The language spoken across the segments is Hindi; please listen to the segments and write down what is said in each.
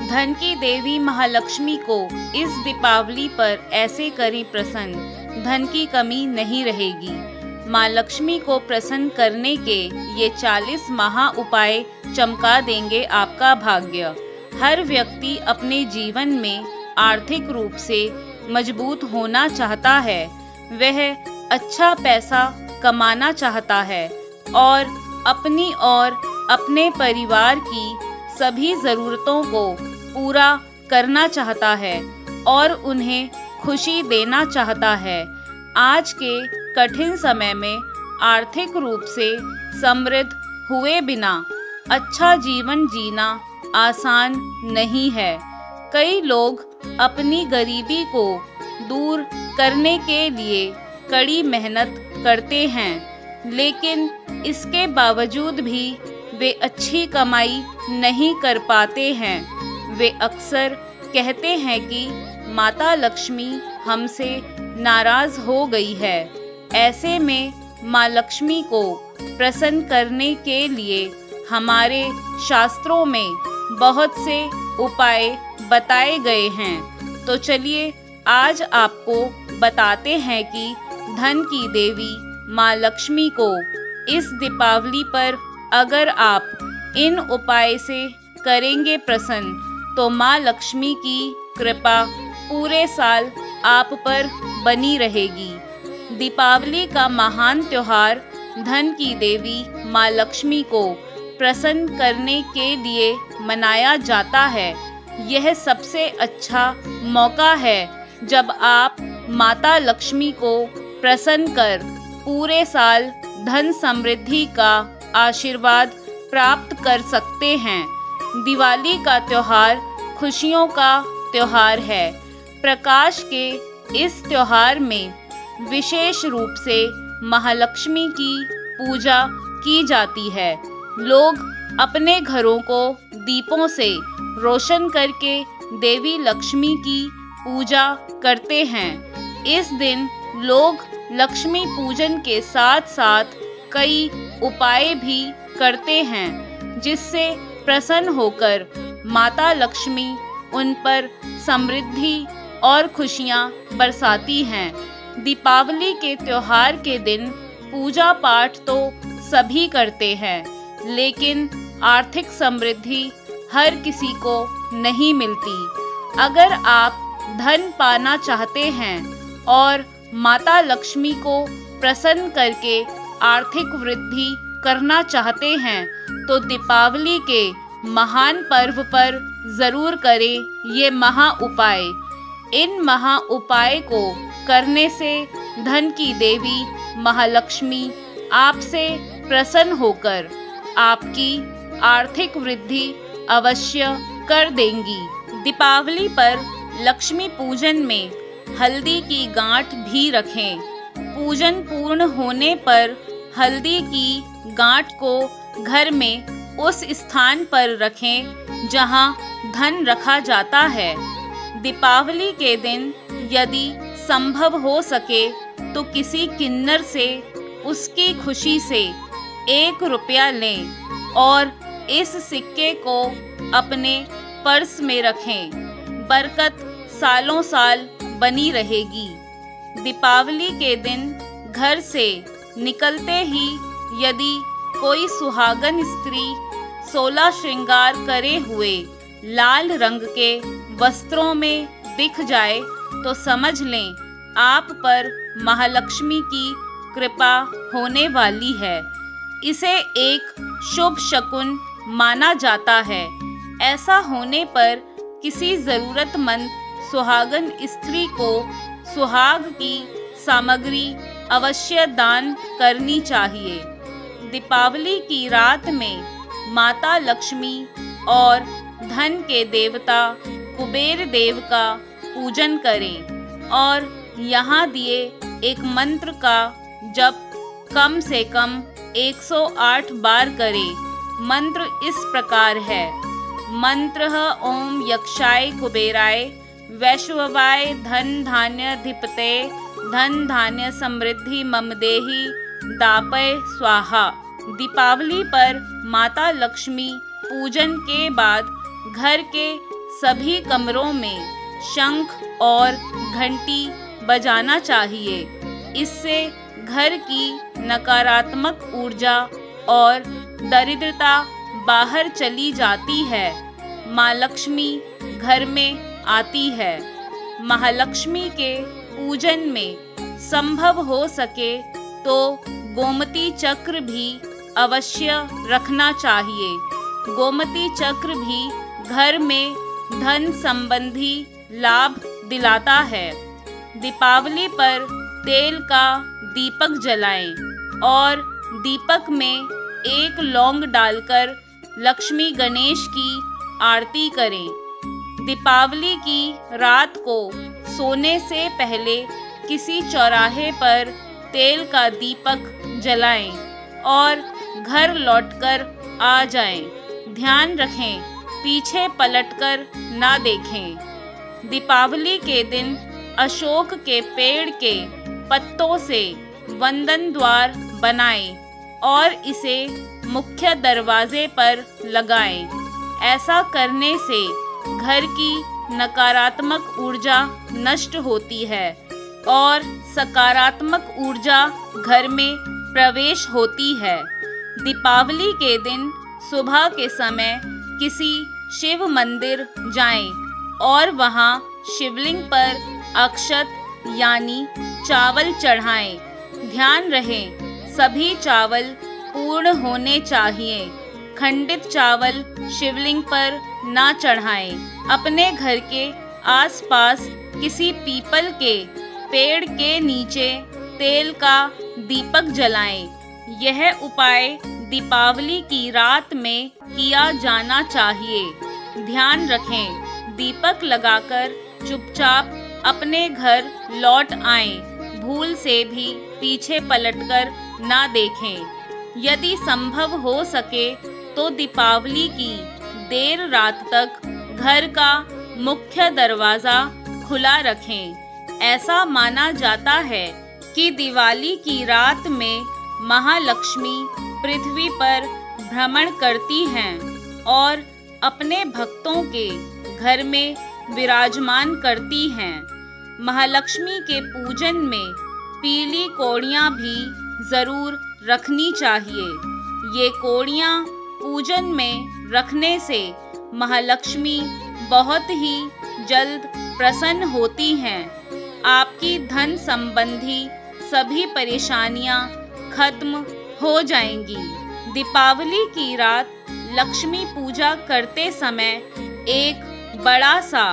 धन की देवी महालक्ष्मी को इस दीपावली पर ऐसे करें प्रसन्न, धन की कमी नहीं रहेगी। माँ लक्ष्मी को प्रसन्न करने के ये 40 महा उपाय चमका देंगे आपका भाग्य। हर व्यक्ति अपने जीवन में आर्थिक रूप से मजबूत होना चाहता है, वह अच्छा पैसा कमाना चाहता है और अपनी और अपने परिवार की सभी ज़रूरतों को पूरा करना चाहता है और उन्हें खुशी देना चाहता है। आज के कठिन समय में आर्थिक रूप से समृद्ध हुए बिना अच्छा जीवन जीना आसान नहीं है। कई लोग अपनी गरीबी को दूर करने के लिए कड़ी मेहनत करते हैं, लेकिन इसके बावजूद भी वे अच्छी कमाई नहीं कर पाते हैं। वे अक्सर कहते हैं कि माता लक्ष्मी हमसे नाराज़ हो गई है। ऐसे में माँ लक्ष्मी को प्रसन्न करने के लिए हमारे शास्त्रों में बहुत से उपाय बताए गए हैं। तो चलिए आज आपको बताते हैं कि धन की देवी माँ लक्ष्मी को इस दीपावली पर अगर आप इन उपाय से करेंगे प्रसन्न तो माँ लक्ष्मी की कृपा पूरे साल आप पर बनी रहेगी। दीपावली का महान त्योहार धन की देवी माँ लक्ष्मी को प्रसन्न करने के लिए मनाया जाता है। यह सबसे अच्छा मौका है जब आप माता लक्ष्मी को प्रसन्न कर पूरे साल धन समृद्धि का आशीर्वाद प्राप्त कर सकते हैं। दिवाली का त्योहार खुशियों का त्योहार है। प्रकाश के इस त्योहार में विशेष रूप से महालक्ष्मी की पूजा की जाती है। लोग अपने घरों को दीपों से रोशन करके देवी लक्ष्मी की पूजा करते हैं। इस दिन लोग लक्ष्मी पूजन के साथ साथ कई उपाय भी करते हैं, जिससे प्रसन्न होकर माता लक्ष्मी उन पर समृद्धि और खुशियां बरसाती हैं। दीपावली के त्योहार के दिन पूजा पाठ तो सभी करते हैं, लेकिन आर्थिक समृद्धि हर किसी को नहीं मिलती। अगर आप धन पाना चाहते हैं और माता लक्ष्मी को प्रसन्न करके आर्थिक वृद्धि करना चाहते हैं तो दीपावली के महान पर्व पर ज़रूर करें ये महा उपाय। इन महा उपाय को करने से धन की देवी महालक्ष्मी आपसे प्रसन्न होकर आपकी आर्थिक वृद्धि अवश्य कर देंगी। दीपावली पर लक्ष्मी पूजन में हल्दी की गांठ भी रखें। पूजन पूर्ण होने पर हल्दी की गांठ को घर में उस स्थान पर रखें जहां धन रखा जाता है। दीपावली के दिन यदि संभव हो सके तो किसी किन्नर से उसकी खुशी से 1 रुपया लें और इस सिक्के को अपने पर्स में रखें। बरकत सालों साल बनी रहेगी। दीपावली के दिन घर से निकलते ही यदि कोई सुहागन स्त्री 16 श्रृंगार करे हुए लाल रंग के वस्त्रों में दिख जाए तो समझ लें आप पर महालक्ष्मी की कृपा होने वाली है। इसे एक शुभ शकुन माना जाता है। ऐसा होने पर किसी ज़रूरतमंद सुहागन स्त्री को सुहाग की सामग्री अवश्य दान करनी चाहिए। दीपावली की रात में माता लक्ष्मी और धन के देवता कुबेर देव का पूजन करें और यहाँ दिए एक मंत्र का जप कम से कम 108 बार करें। मंत्र इस प्रकार है। मंत्रः ओम यक्षाय कुबेराय वैश्ववाय धन धान्य धिपते धन धान्य समृद्धि मम देहि दापय स्वाहा। दीपावली पर माता लक्ष्मी पूजन के बाद घर के सभी कमरों में शंख और घंटी बजाना चाहिए। इससे घर की नकारात्मक ऊर्जा और दरिद्रता बाहर चली जाती है। माँ लक्ष्मी घर में आती है। महालक्ष्मी के पूजन में संभव हो सके तो गोमती चक्र भी अवश्य रखना चाहिए। गोमती चक्र भी घर में धन संबंधी लाभ दिलाता है। दीपावली पर तेल का दीपक जलाएं और दीपक में एक लौंग डालकर लक्ष्मी गणेश की आरती करें। दीपावली की रात को सोने से पहले किसी चौराहे पर तेल का दीपक जलाएं और घर लौटकर आ जाएं। ध्यान रखें, पीछे पलटकर ना देखें। दीपावली के दिन अशोक के पेड़ के पत्तों से वंदन द्वार बनाएं और इसे मुख्य दरवाजे पर लगाएं। ऐसा करने से घर की नकारात्मक ऊर्जा नष्ट होती है और सकारात्मक ऊर्जा घर में प्रवेश होती है। दीपावली के दिन सुबह के समय किसी शिव मंदिर जाएं और वहां शिवलिंग पर अक्षत यानी चावल चढ़ाएं। ध्यान रहे, सभी चावल पूर्ण होने चाहिए। खंडित चावल शिवलिंग पर ना चढ़ाएं। अपने घर के आसपास किसी पीपल के पेड़ के नीचे तेल का दीपक जलाएं। यह उपाय दीपावली की रात में किया जाना चाहिए। ध्यान रखें, दीपक लगाकर चुपचाप अपने घर लौट आएं। भूल से भी पीछे पलटकर ना देखें। यदि संभव हो सके तो दीपावली की देर रात तक घर का मुख्य दरवाज़ा खुला रखें। ऐसा माना जाता है कि दिवाली की रात में महालक्ष्मी पृथ्वी पर भ्रमण करती हैं और अपने भक्तों के घर में विराजमान करती हैं। महालक्ष्मी के पूजन में पीली कौड़ियाँ भी ज़रूर रखनी चाहिए। ये कौड़ियाँ पूजन में रखने से महालक्ष्मी बहुत ही जल्द प्रसन्न होती हैं। आपकी धन संबंधी सभी परेशानियां खत्म हो जाएंगी। दीपावली की रात लक्ष्मी पूजा करते समय एक बड़ा सा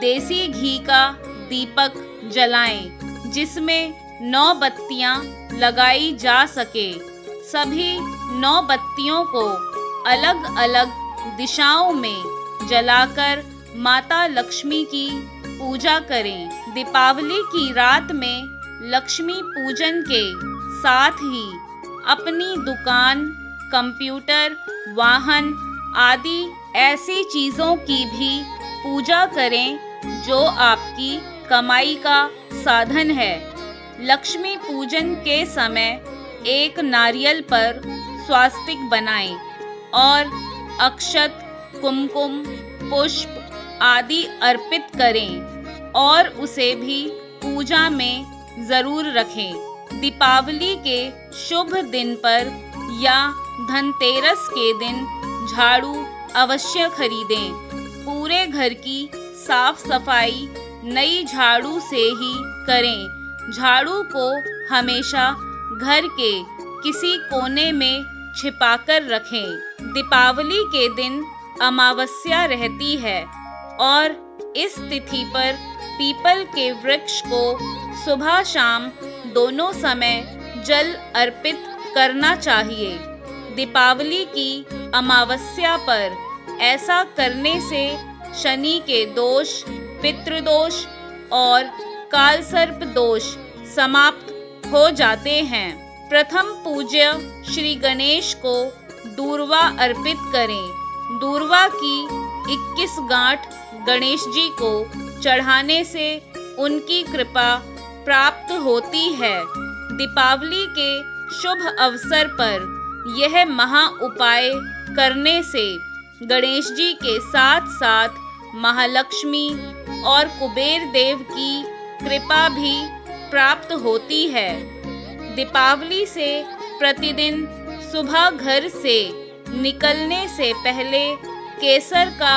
देसी घी का दीपक जलाएं, जिसमें 9 बत्तियां लगाई जा सके। सभी 9 बत्तियों को अलग अलग दिशाओं में जलाकर माता लक्ष्मी की पूजा करें। दीपावली की रात में लक्ष्मी पूजन के साथ ही अपनी दुकान, कंप्यूटर, वाहन आदि ऐसी चीज़ों की भी पूजा करें जो आपकी कमाई का साधन है। लक्ष्मी पूजन के समय एक नारियल पर स्वास्तिक बनाएं और अक्षत, कुमकुम, पुष्प आदि अर्पित करें और उसे भी पूजा में ज़रूर रखें। दीपावली के शुभ दिन पर या धनतेरस के दिन झाड़ू अवश्य खरीदें। पूरे घर की साफ सफाई नई झाड़ू से ही करें। झाड़ू को हमेशा घर के किसी कोने में छिपाकर रखें। दीपावली के दिन अमावस्या रहती है और इस तिथि पर पीपल के वृक्ष को सुबह शाम दोनों समय जल अर्पित करना चाहिए। दीपावली की अमावस्या पर ऐसा करने से शनि के दोष, पितृदोष और कालसर्प दोष समाप्त हो जाते हैं। प्रथम पूज्य श्री गणेश को दूर्वा अर्पित करें। दूर्वा की 21 गांठ गणेश जी को चढ़ाने से उनकी कृपा प्राप्त होती है। दीपावली के शुभ अवसर पर यह महा उपाय करने से गणेश जी के साथ साथ महालक्ष्मी और कुबेर देव की कृपा भी प्राप्त होती है। दीपावली से प्रतिदिन सुबह घर से निकलने से पहले केसर का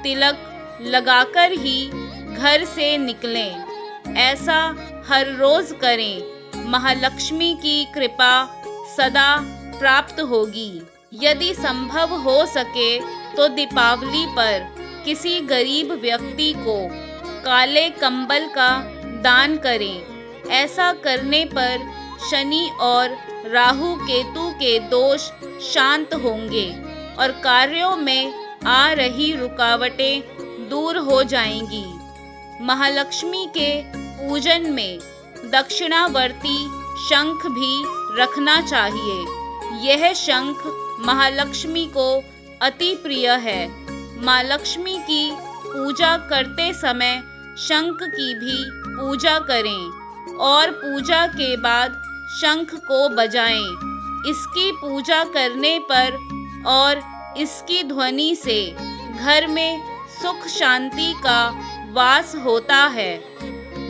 तिलक लगाकर ही घर से निकलें। ऐसा हर रोज करें। महालक्ष्मी की कृपा सदा प्राप्त होगी। यदि संभव हो सके तो दीपावली पर किसी गरीब व्यक्ति को काले कंबल का दान करें। ऐसा करने पर शनि और राहु केतु के दोष शांत होंगे और कार्यों में आ रही रुकावटें दूर हो जाएंगी। महालक्ष्मी के पूजन में दक्षिणावर्ती शंख भी रखना चाहिए। यह शंख महालक्ष्मी को अति प्रिय है। माँ लक्ष्मी की पूजा करते समय शंख की भी पूजा करें और पूजा के बाद शंख को बजाएं। इसकी पूजा करने पर और इसकी ध्वनि से घर में सुख शांति का वास होता है।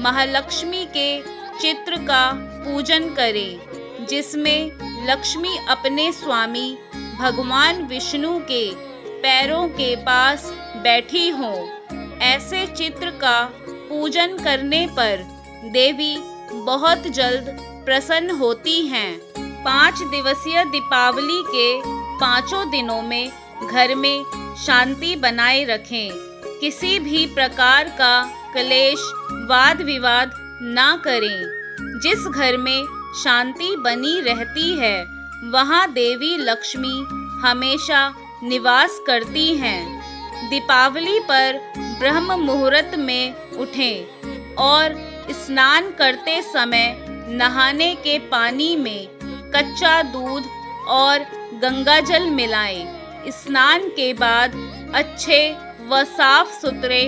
महालक्ष्मी के चित्र का पूजन करें जिसमें लक्ष्मी अपने स्वामी भगवान विष्णु के पैरों के पास बैठी हो। ऐसे चित्र का पूजन करने पर देवी बहुत जल्द प्रसन्न होती हैं। 5 दिवसीय दीपावली के 5 दिनों में घर में शांति बनाए रखें। किसी भी प्रकार का क्लेश वाद विवाद ना करें। जिस घर में शांति बनी रहती है वहाँ देवी लक्ष्मी हमेशा निवास करती हैं। दीपावली पर ब्रह्म मुहूर्त में उठें और स्नान करते समय नहाने के पानी में कच्चा दूध और गंगाजल मिलाएं। स्नान के बाद अच्छे व साफ सुथरे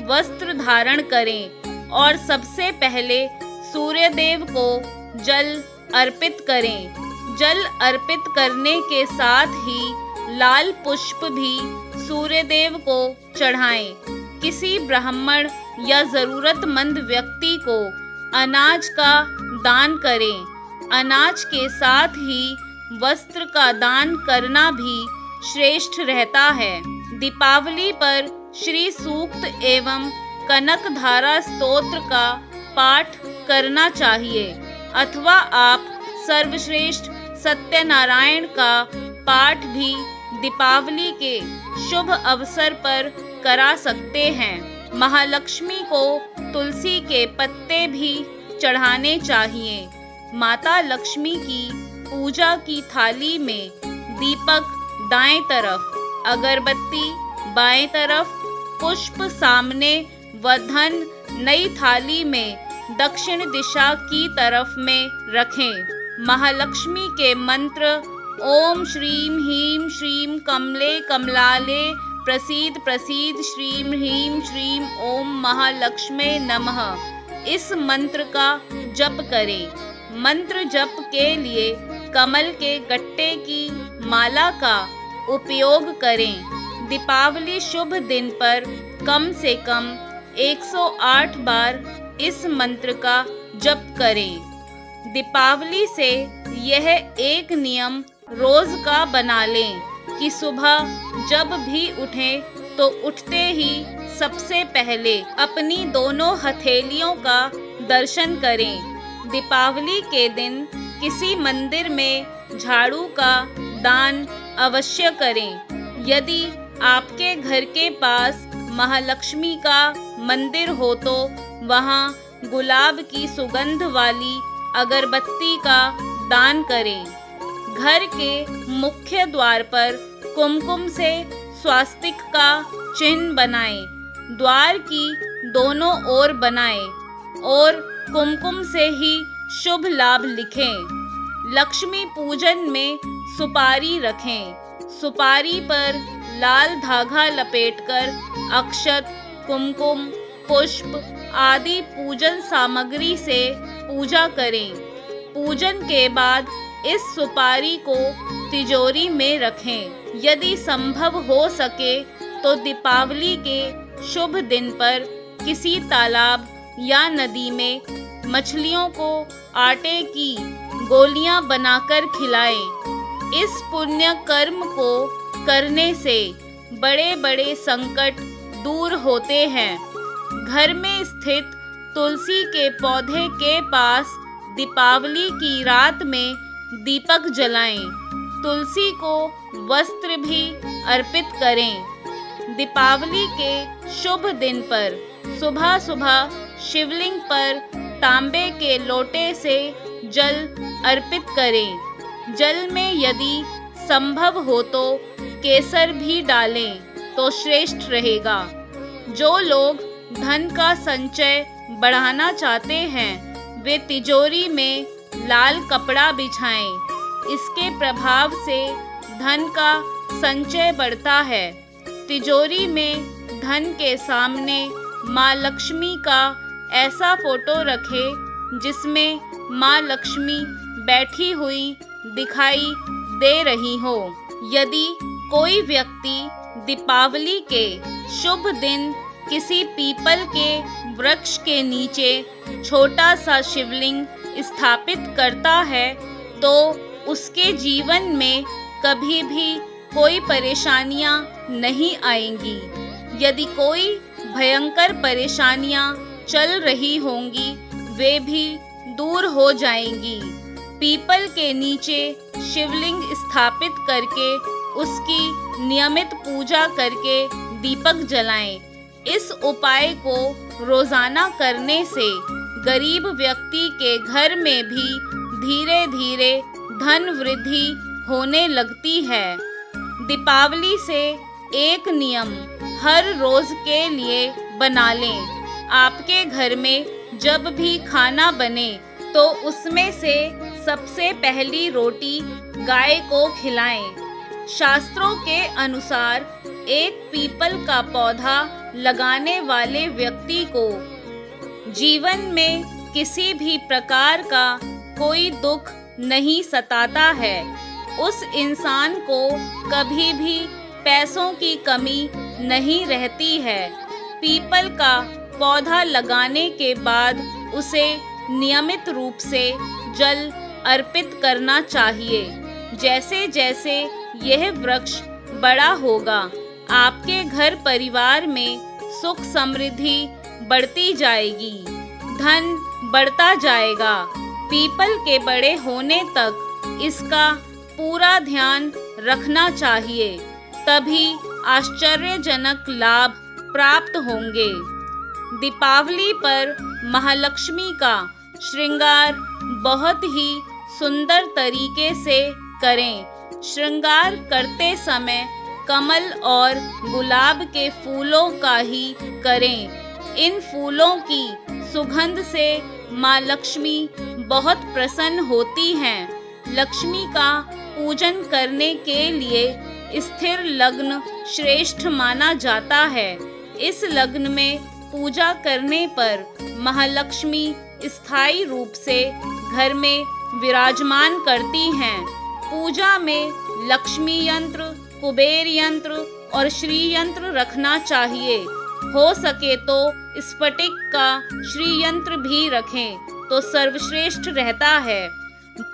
वस्त्र धारण करें और सबसे पहले सूर्य देव को जल अर्पित करें। जल अर्पित करने के साथ ही लाल पुष्प भी सूर्य देव को चढ़ाएं। किसी ब्राह्मण या जरूरतमंद व्यक्ति को अनाज का दान करें। अनाज के साथ ही वस्त्र का दान करना भी श्रेष्ठ रहता है। दीपावली पर श्री सूक्त एवं कनक धारा स्तोत्र का पाठ करना चाहिए अथवा आप सर्वश्रेष्ठ सत्यनारायण का पाठ भी दीपावली के शुभ अवसर पर करा सकते हैं। महालक्ष्मी को तुलसी के पत्ते भी चढ़ाने चाहिए। माता लक्ष्मी की पूजा की थाली में दीपक दाएं तरफ, अगरबत्ती बाएं तरफ, पुष्प सामने व धन नई थाली में दक्षिण दिशा की तरफ में रखें। महालक्ष्मी के मंत्र ओम श्रीम ह्रीम श्रीम कमले कमलाले प्रसीद प्रसीद श्रीम ह्रीम श्रीम ओम महालक्ष्मे नमः इस मंत्र का जप करें। मंत्र जप के लिए कमल के गट्टे की माला का उपयोग करें। दीपावली शुभ दिन पर कम से कम 108 बार इस मंत्र का जप करें। दीपावली से यह एक नियम रोज का बना लें कि सुबह जब भी उठें तो उठते ही सबसे पहले अपनी दोनों हथेलियों का दर्शन करें। दीपावली के दिन किसी मंदिर में झाड़ू का दान अवश्य करें। यदि आपके घर के पास महालक्ष्मी का मंदिर हो तो वहाँ गुलाब की सुगंध वाली अगरबत्ती का दान करें। घर के मुख्य द्वार पर कुमकुम से स्वास्तिक का चिन्ह बनाएं। द्वार की दोनों ओर बनाएं और कुमकुम से ही शुभ लाभ लिखें। लक्ष्मी पूजन में सुपारी रखें। सुपारी पर लाल धागा लपेटकर अक्षत, कुमकुम, पुष्प आदि पूजन सामग्री से पूजा करें। पूजन के बाद इस सुपारी को तिजोरी में रखें। यदि संभव हो सके तो दीपावली के शुभ दिन पर किसी तालाब या नदी में मछलियों को आटे की गोलियां बनाकर खिलाएं। इस पुण्य कर्म को करने से बड़े बड़े संकट दूर होते हैं। घर में स्थित तुलसी के पौधे के पास दीपावली की रात में दीपक जलाएं। तुलसी को वस्त्र भी अर्पित करें। दीपावली के शुभ दिन पर सुबह सुबह शिवलिंग पर तांबे के लोटे से जल अर्पित करें। जल में यदि संभव हो तो केसर भी डालें तो श्रेष्ठ रहेगा। जो लोग धन का संचय बढ़ाना चाहते हैं वे तिजोरी में लाल कपड़ा बिछाएं। इसके प्रभाव से धन का संचय बढ़ता है। तिजोरी में धन के सामने माँ लक्ष्मी का ऐसा फोटो रखें जिसमें माँ लक्ष्मी बैठी हुई दिखाई दे रही हो। यदि कोई व्यक्ति दीपावली के शुभ दिन किसी पीपल के वृक्ष के नीचे छोटा सा शिवलिंग स्थापित करता है तो उसके जीवन में कभी भी कोई परेशानियां नहीं आएंगी। यदि कोई भयंकर परेशानियां चल रही होंगी वे भी दूर हो जाएंगी। पीपल के नीचे शिवलिंग स्थापित करके उसकी नियमित पूजा करके दीपक जलाएं। इस उपाय को रोजाना करने से गरीब व्यक्ति के घर में भी धीरे धीरे धन वृद्धि होने लगती है। दीपावली से एक नियम हर रोज के लिए बना लें। आपके घर में जब भी खाना बने तो उसमें से सबसे पहली रोटी गाय को खिलाएं। शास्त्रों के अनुसार एक पीपल का पौधा लगाने वाले व्यक्ति को जीवन में किसी भी प्रकार का कोई दुख नहीं सताता है। उस इंसान को कभी भी पैसों की कमी नहीं रहती है। पीपल का पौधा लगाने के बाद उसे नियमित रूप से जल अर्पित करना चाहिए। जैसे जैसे यह वृक्ष बड़ा होगा आपके घर परिवार में सुख समृद्धि बढ़ती जाएगी, धन बढ़ता जाएगा। पीपल के बड़े होने तक इसका पूरा ध्यान रखना चाहिए, तभी आश्चर्यजनक लाभ प्राप्त होंगे। दीपावली पर महालक्ष्मी का श्रृंगार बहुत ही सुंदर तरीके से करें। श्रृंगार करते समय कमल और गुलाब के फूलों का ही करें। इन फूलों की सुगंध से माँ लक्ष्मी बहुत प्रसन्न होती हैं। लक्ष्मी का पूजन करने के लिए स्थिर लग्न श्रेष्ठ माना जाता है। इस लग्न में पूजा करने पर महालक्ष्मी स्थायी रूप से घर में विराजमान करती हैं। पूजा में लक्ष्मी यंत्र, कुबेर यंत्र और श्री यंत्र रखना चाहिए। हो सके तो स्फटिक का श्री यंत्र भी रखें तो सर्वश्रेष्ठ रहता है।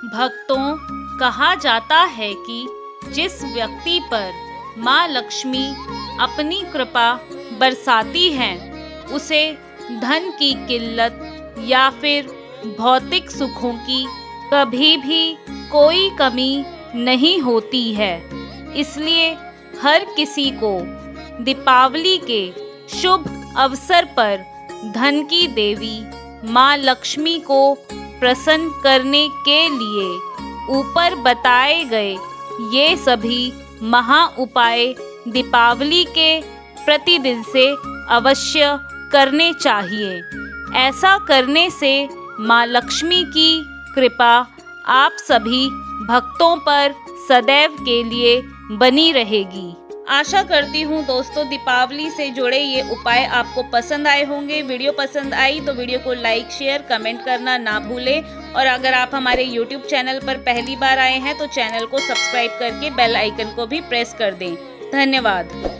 भक्तों, कहा जाता है कि जिस व्यक्ति पर माँ लक्ष्मी अपनी कृपा बरसाती हैं उसे धन की किल्लत या फिर भौतिक सुखों की कभी भी कोई कमी नहीं होती है। इसलिए हर किसी को दीपावली के शुभ अवसर पर धन की देवी माँ लक्ष्मी को प्रसन्न करने के लिए ऊपर बताए गए ये सभी महा उपाय दीपावली के प्रतिदिन से अवश्य करने चाहिए। ऐसा करने से माँ लक्ष्मी की कृपा आप सभी भक्तों पर सदैव के लिए बनी रहेगी। आशा करती हूँ दोस्तों दीपावली से जुड़े ये उपाय आपको पसंद आए होंगे। वीडियो पसंद आई तो वीडियो को लाइक, शेयर, कमेंट करना ना भूलें और अगर आप हमारे YouTube चैनल पर पहली बार आए हैं तो चैनल को सब्सक्राइब करके बेल आइकन को भी प्रेस कर दें। धन्यवाद।